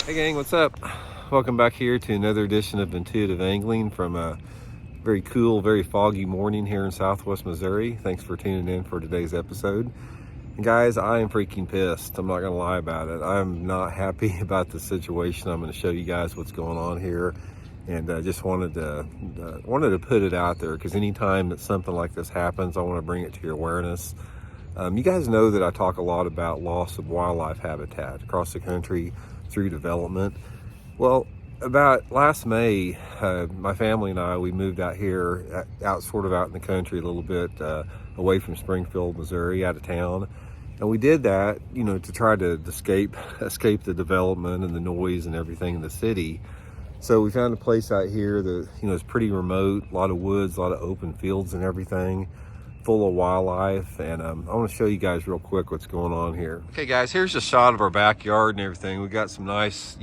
Hey gang, what's up? Welcome back here to another edition of Intuitive Angling from a very cool, very foggy morning here in Southwest Missouri. Thanks for tuning in for today's episode. And guys, I am freaking pissed. I'm not gonna lie about it. I'm not happy about the situation. I'm gonna show you guys what's going on here, and just wanted to put it out there because anytime that something like this happens, I want to bring it to your awareness. You guys know that I talk a lot about loss of wildlife habitat across the country through development. Well, about last May, my family and I, we moved out here, sort of out in the country a little bit, away from Springfield, Missouri, out of town. And we did that, to try to escape the development and the noise and everything in the city. So we found a place out here that, is pretty remote, a lot of woods, a lot of open fields and everything, full of wildlife. And I want to show you guys real quick what's going on here. Okay guys, here's a shot of our backyard and everything. We got some nice,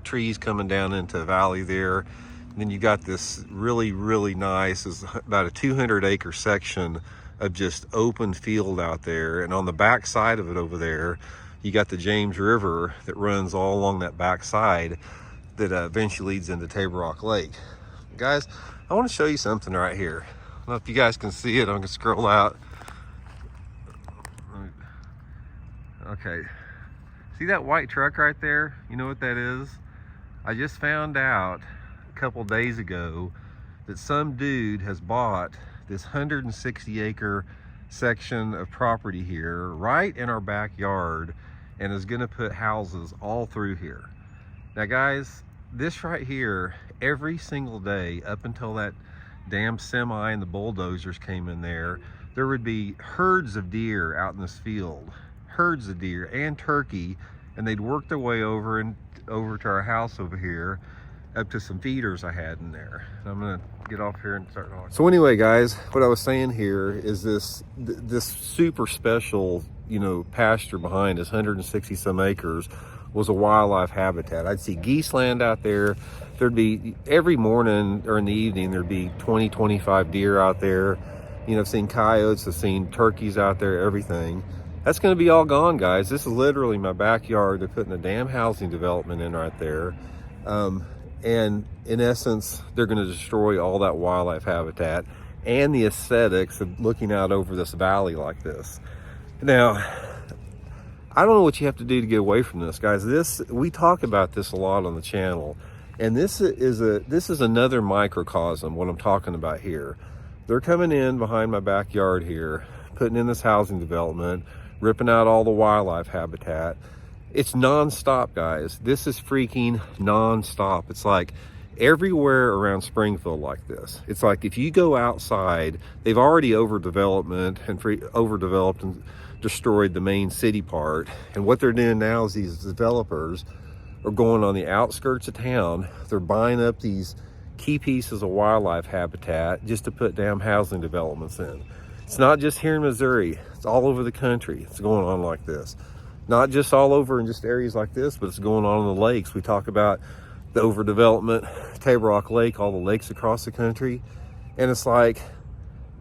trees coming down into a valley there. And then you got this really, really nice, is about a 200-acre section of just open field out there. And on the back side of it over there, you got the James River that runs all along that back side that eventually leads into Table Rock Lake. Guys, I want to show you something right here. I don't know if you guys can see it. I'm gonna scroll out. Okay, see that white truck right there? You know what that is? I just found out a couple days ago that some dude has bought this 160-acre section of property here right in our backyard and is gonna put houses all through here. Now guys, this right here, every single day up until that damn semi and the bulldozers came in there would be herds of deer out in this field, herds of deer and turkey, and they'd work their way over to our house over here, up to some feeders I had in there. And I'm gonna get off here and start talking. So anyway guys, what I was saying here is this super special, pasture behind us, 160 some acres, was a wildlife habitat. I'd see geese land out there. There'd be, every morning or in the evening, there'd be 20, 25 deer out there. I've seen coyotes, I've seen turkeys out there, everything. That's gonna be all gone, guys. This is literally my backyard. They're putting a damn housing development in right there. And in essence, they're gonna destroy all that wildlife habitat and the aesthetics of looking out over this valley like this. Now, I don't know what you have to do to get away from this, guys. We talk about this a lot on the channel, and this is another microcosm, what I'm talking about here. They're coming in behind my backyard here, putting in this housing development, ripping out all the wildlife habitat. It's nonstop, guys. This is freaking nonstop. It's like everywhere around Springfield like this. It's like if you go outside, they've already overdeveloped and destroyed the main city part, and what they're doing now is these developers are going on the outskirts of town. They're buying up these key pieces of wildlife habitat just to put damn housing developments in. It's not just here in Missouri, it's all over the country. It's going on like this, not just all over in just areas like this, but it's going on in the lakes. We talk about the overdevelopment, Table Rock Lake, all the lakes across the country, and it's like,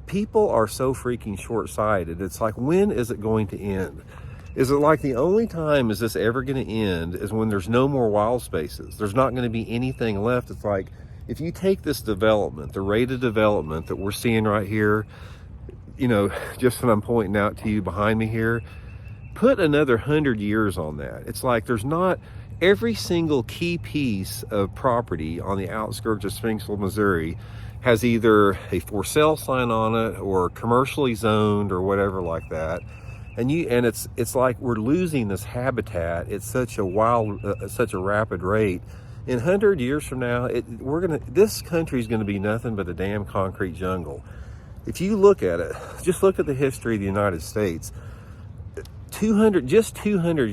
people are so freaking short-sighted. It's like, when is it going to end? Is it like the only time is this ever going to end is when there's no more wild spaces? There's not going to be anything left. It's like, if you take this development, the rate of development that we're seeing right here, just what I'm pointing out to you behind me here, put another 100 years on that. It's like there's not every single key piece of property on the outskirts of Springfield, Missouri has either a for sale sign on it or commercially zoned or whatever like that. And it's like we're losing this habitat at such a rapid rate. In 100 years from now, this country's gonna be nothing but a damn concrete jungle. If you look at it, just look at the history of the United States. 200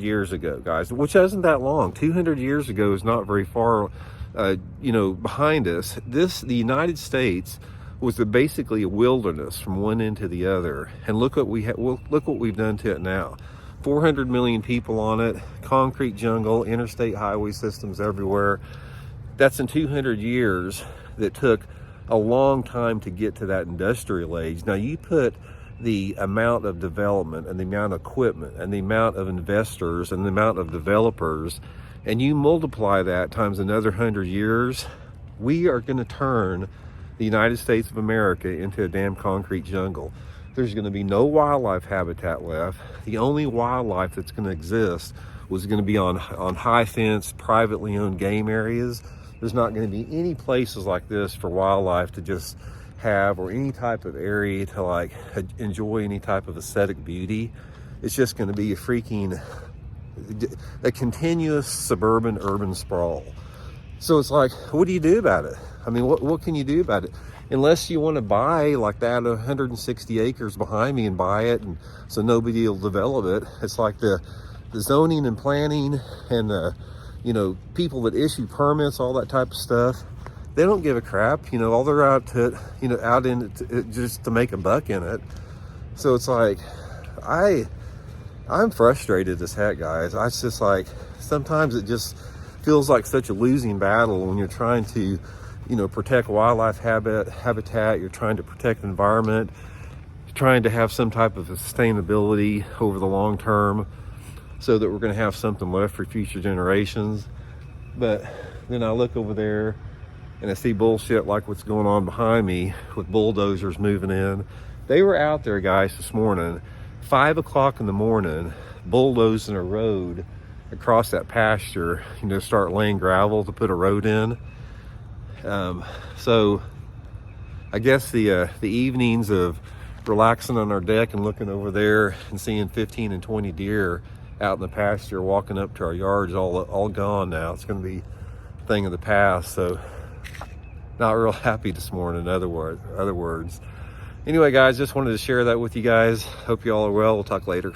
years ago, guys, which isn't that long. 200 years ago is not very far behind us. The United States was basically a wilderness from one end to the other, and look what we've done to it now. 400 million people on it, concrete jungle, interstate highway systems everywhere. That's in 200 years. That took a long time to get to that industrial age. Now you put the amount of development and the amount of equipment and the amount of investors and the amount of developers and you multiply that times another 100 years, we are going to turn the United States of America into a damn concrete jungle. There's going to be no wildlife habitat left. The only wildlife that's going to exist was going to be on high fence, privately owned game areas. There's not going to be any places like this for wildlife to just have, or any type of area to like enjoy any type of aesthetic beauty. It's just going to be a continuous suburban urban sprawl. So it's like, what do you do about it? I mean, what can you do about it? Unless you want to buy like that 160 acres behind me and buy it, and so nobody will develop it. It's like the zoning and planning and you know, people that issue permits, all that type of stuff, they don't give a crap. You know, all they're out to, you know, out in it just to make a buck in it. So it's like, I'm frustrated as heck, guys. It's just like, sometimes it just feels like such a losing battle when you're trying to, you know, protect wildlife habitat, you're trying to protect the environment, you're trying to have some type of sustainability over the long term so that we're going to have something left for future generations. But then I look over there and I see bullshit like what's going on behind me with bulldozers moving in. They were out there, guys, this morning, 5 o'clock in the morning, bulldozing a road across that pasture, you know, start laying gravel to put a road in. So I guess the evenings of relaxing on our deck and looking over there and seeing 15 and 20 deer out in the pasture walking up to our yards all gone now. It's going to be a thing of the past. So not real happy this morning, in other words. Anyway, guys, just wanted to share that with you guys. Hope you all are well. We'll talk later.